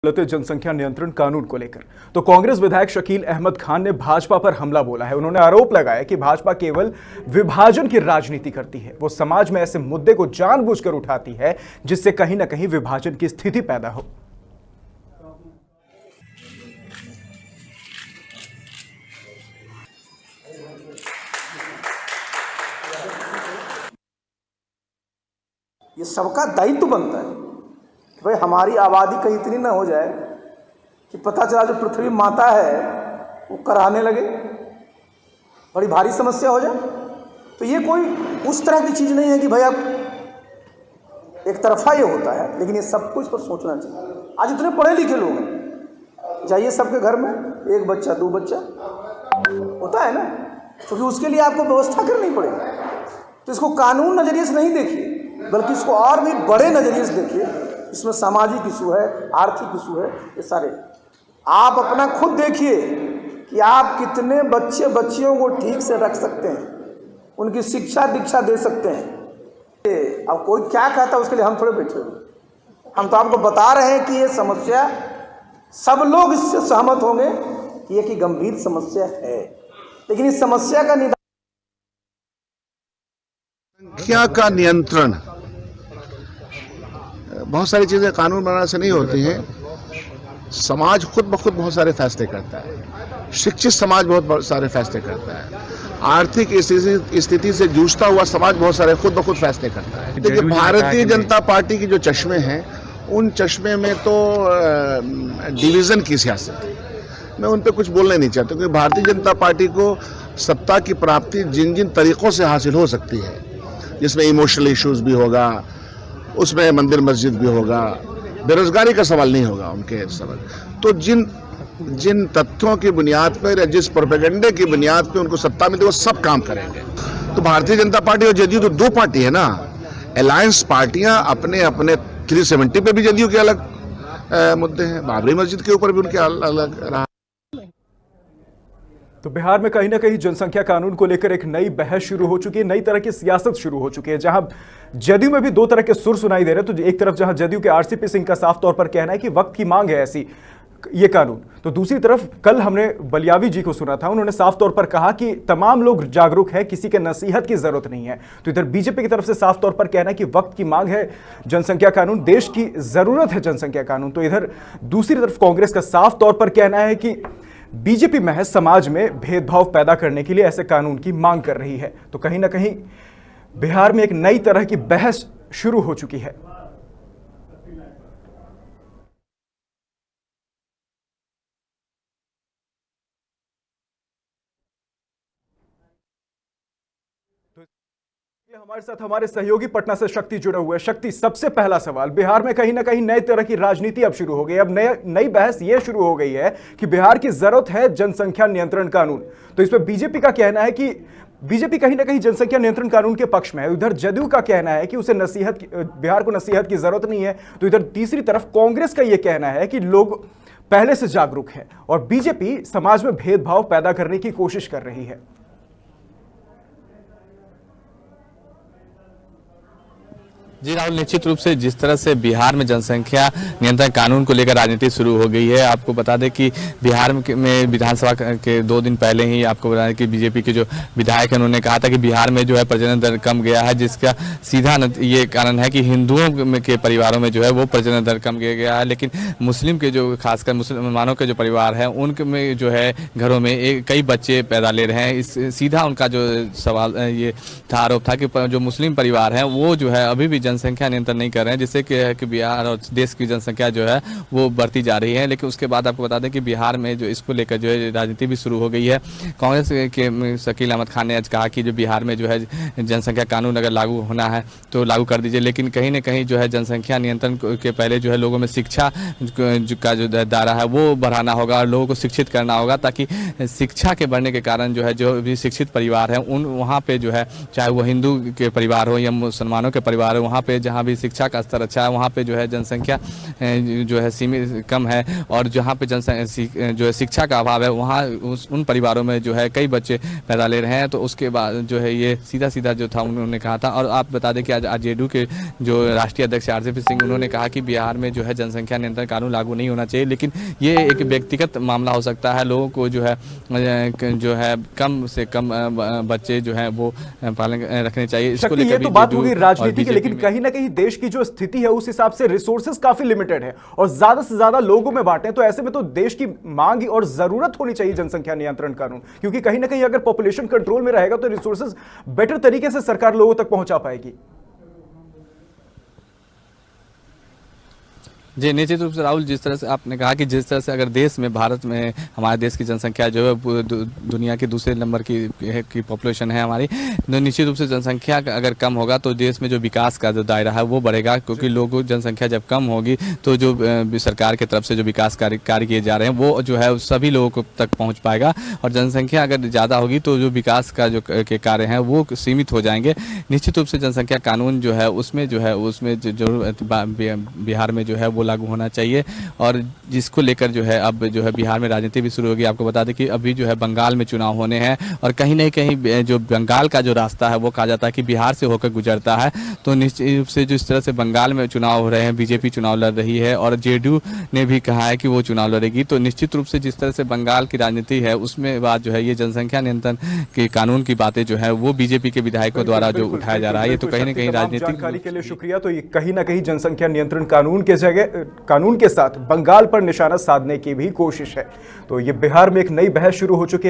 जनसंख्या नियंत्रण कानून को लेकर तो कांग्रेस विधायक शकील अहमद खान ने भाजपा पर हमला बोला है। उन्होंने आरोप लगाया कि भाजपा केवल विभाजन की राजनीति करती है। वो समाज में ऐसे मुद्दे को जानबूझकर उठाती है जिससे कहीं ना कहीं विभाजन की स्थिति पैदा हो। ये सबका दायित्व बनता है कि भाई हमारी आबादी कहीं इतनी ना हो जाए कि पता चला जो पृथ्वी माता है वो कराने लगे, बड़ी भारी समस्या हो जाए। तो ये कोई उस तरह की चीज़ नहीं है कि भाई आप एक तरफा ये होता है, लेकिन ये सब कुछ पर सोचना चाहिए। आज इतने पढ़े लिखे लोग हैं, जाइए सबके घर में एक बच्चा दो बच्चा होता है ना, क्योंकि उसके लिए आपको व्यवस्था करनी पड़ेगी। तो इसको कानून नज़रिए से नहीं देखिए, बल्कि इसको और भी बड़े नज़रिए से देखिए। इसमें सामाजिक इशू है, आर्थिक इशू है, ये सारे आप अपना खुद देखिए कि आप कितने बच्चे बच्चियों को ठीक से रख सकते हैं, उनकी शिक्षा दीक्षा दे सकते हैं। अब कोई क्या कहता है उसके लिए हम थोड़े बैठे हुए। हम तो आपको बता रहे हैं कि ये समस्या, सब लोग इससे सहमत होंगे कि ये की गंभीर समस्या है, लेकिन इस समस्या का निदान संख्या का नियंत्रण, बहुत सारी चीजें कानून बनाने से नहीं होती हैं। समाज खुद ब खुद बहुत सारे फैसले करता है, शिक्षित समाज बहुत सारे फैसले करता है, आर्थिक स्थिति से जूझता हुआ समाज बहुत सारे खुद ब खुद फैसले करता है। देखिए, भारतीय जनता पार्टी की जो चश्मे हैं, उन चश्मे में तो डिवीजन की सियासत है। मैं उन पर कुछ बोलना नहीं चाहता, क्योंकि भारतीय जनता पार्टी को सत्ता की प्राप्ति जिन जिन तरीकों से हासिल हो सकती है, जिसमें इमोशनल इश्यूज भी होगा, उसमें मंदिर मस्जिद भी होगा, बेरोजगारी का सवाल नहीं होगा उनके सवाल, तो जिन तथ्यों की बुनियाद पर या जिस प्रोपेगेंडे की बुनियाद पर उनको सत्ता मिलती है वो सब काम करेंगे। तो भारतीय जनता पार्टी और जदयू तो दो पार्टी है ना। अलायंस पार्टियां अपने अपने 370 पे भी जदयू के अलग मुद्दे हैं, बाबरी मस्जिद के ऊपर भी उनके अलग रहा। तो बिहार में कहीं ना कहीं जनसंख्या कानून को लेकर एक नई बहस शुरू हो चुकी है, नई तरह की सियासत शुरू हो चुकी है, जहां जदयू में भी दो तरह के सुर सुनाई दे रहे हैं। तो एक तरफ जहां जदयू के आरसीपी सिंह का साफ तौर पर कहना है कि वक्त की मांग है ऐसी ये कानून, तो दूसरी तरफ कल हमने बलियावी जी को सुना था, उन्होंने साफ तौर पर कहा कि तमाम लोग जागरूक हैं, किसी के नसीहत की जरूरत नहीं है। तो इधर बीजेपी की तरफ से साफ तौर पर कहना है कि वक्त की मांग है जनसंख्या कानून, देश की जरूरत है जनसंख्या कानून। तो इधर दूसरी तरफ कांग्रेस का साफ तौर पर कहना है कि बीजेपी महज समाज में भेदभाव पैदा करने के लिए ऐसे कानून की मांग कर रही है। तो कहीं ना कहीं बिहार में एक नई तरह की बहस शुरू हो चुकी है। हमारे साथ हमारे सहयोगी पटना से शक्ति जुड़े हुए। शक्ति, सबसे पहला सवाल, बिहार में कहीं ना कहीं नई तरह की राजनीति अब शुरू हो गई। अब नई बहस यह शुरू हो गई है कि बिहार की जरूरत है जनसंख्या नियंत्रण कानून। तो इस पर बीजेपी का कहना है कि बीजेपी कहीं ना कहीं जनसंख्या नियंत्रण कानून के पक्ष में है। उधर जदयू का कहना है कि उसे बिहार को नसीहत की जरूरत नहीं है। तो इधर तीसरी तरफ कांग्रेस का यह कहना है कि लोग पहले से जागरूक हैं और बीजेपी समाज में भेदभाव पैदा करने की कोशिश कर रही है। जी राहुल, निश्चित रूप से जिस तरह से बिहार में जनसंख्या नियंत्रण कानून को लेकर राजनीति शुरू हो गई है, आपको बता दें कि बिहार में विधानसभा के 2 दिन पहले ही आपको बता दें कि बीजेपी के जो विधायक हैं उन्होंने कहा था कि बिहार में जो है प्रजनन दर कम गया है, जिसका सीधा ये कारण है कि हिंदुओं के परिवारों में जो है वो प्रजनन दर कम गया है, लेकिन मुस्लिम के जो खासकर मुसलमानों के जो परिवार हैं उनके में जो है घरों में कई बच्चे पैदा ले रहे हैं। इस सीधा उनका जो सवाल ये था, आरोप था कि जो मुस्लिम परिवार हैं वो जो है अभी भी जनसंख्या नियंत्रण नहीं कर रहे हैं, जिससे कि बिहार और देश की जनसंख्या जो है वो बढ़ती जा रही है। लेकिन उसके बाद आपको बता दें कि बिहार में जो इसको लेकर जो है राजनीति भी शुरू हो गई है। कांग्रेस के शकील अहमद खान ने आज कहा कि जो बिहार में जो है जनसंख्या कानून अगर लागू होना है तो लागू कर दीजिए, लेकिन कहीं ना कहीं जो है जनसंख्या नियंत्रण के पहले जो है लोगों में शिक्षा का जो दायरा है वो बढ़ाना होगा और लोगों को शिक्षित करना होगा, ताकि शिक्षा के बढ़ने के कारण जो है जो भी शिक्षित परिवार है उन वहाँ पे जो है, चाहे वो हिंदू के परिवार हो या मुसलमानों के परिवार हो, वहाँ वहाँ पे जहाँ भी शिक्षा का स्तर अच्छा है वहाँ पे जो है जनसंख्या जो है सीमित कम है, और जहाँ पे जो है शिक्षा का अभाव है वहाँ उन परिवारों में जो है कई बच्चे पैदा ले रहे हैं। तो उसके बाद जो है ये सीधा जो था उन्होंने कहा था। और आप बता दें कि आज जेडीयू के जो राष्ट्रीय अध्यक्ष आरसीपी सिंह उन्होंने कहा कि बिहार में जो है जनसंख्या नियंत्रण कानून लागू नहीं होना चाहिए, लेकिन ये एक व्यक्तिगत मामला हो सकता है। लोगों को जो है कम से कम बच्चे जो है वो पालन रखने चाहिए। इसको शक्ति, ये लेकर तो बात होगी राजनीति की, लेकिन कहीं ना कहीं देश की जो स्थिति है उस हिसाब से रिसोर्सेज काफी लिमिटेड है और ज्यादा से ज्यादा लोगों में बांटे, तो ऐसे में तो देश की मांग और जरूरत होनी चाहिए जनसंख्या नियंत्रण कानून, क्योंकि कहीं ना कहीं अगर पॉपुलेशन कंट्रोल में रहेगा तो रिसोर्सेज बेटर तरीके से सरकार लोगों तक पहुंचा पाएगी। जी निश्चित रूप से राहुल, जिस तरह से आपने कहा कि जिस तरह से अगर देश में भारत में हमारे देश की जनसंख्या जो है दुनिया के दूसरे नंबर की पॉपुलेशन है हमारी, तो निश्चित रूप से जनसंख्या का अगर कम होगा तो देश में जो विकास का जो दायरा है वो बढ़ेगा, क्योंकि लोगों जनसंख्या जब कम होगी तो जो सरकार की तरफ से जो विकास कार्य किए जा रहे हैं वो जो है सभी लोगों तक पहुँच पाएगा। और जनसंख्या अगर ज़्यादा होगी तो जो विकास का जो के कार्य हैं वो सीमित हो जाएंगे। निश्चित रूप से जनसंख्या कानून जो है उसमें जरूर बिहार में जो है वो लागू होना चाहिए, और जिसको लेकर जो है अब जो है बिहार में राजनीति भी शुरू होगी। आपको बता दें कि अभी जो है बंगाल में चुनाव होने हैं, और कहीं न कहीं जो बंगाल का जो रास्ता है वो कहा जाता है कि बिहार से होकर गुजरता है। तो निश्चित रूप से जिस तरह से बंगाल में चुनाव हो रहे हैं, बीजेपी चुनाव लड़ रही है और जेडीयू ने भी कहा है कि वो चुनाव लड़ेगी, तो निश्चित रूप से जिस तरह से बंगाल की राजनीति है उसमें बात जो है ये जनसंख्या नियंत्रण के कानून की बातें जो है वो बीजेपी के विधायकों द्वारा जो उठाया जा रहा है, ये तो कहीं ना कहीं राजनीतिक जानकारी के लिए शुक्रिया। तो ये कहीं ना कहीं जनसंख्या नियंत्रण कानून के साथ बंगाल पर निशाना साधने की भी कोशिश है। तो ये बिहार में एक नई बहस शुरू हो चुकी है।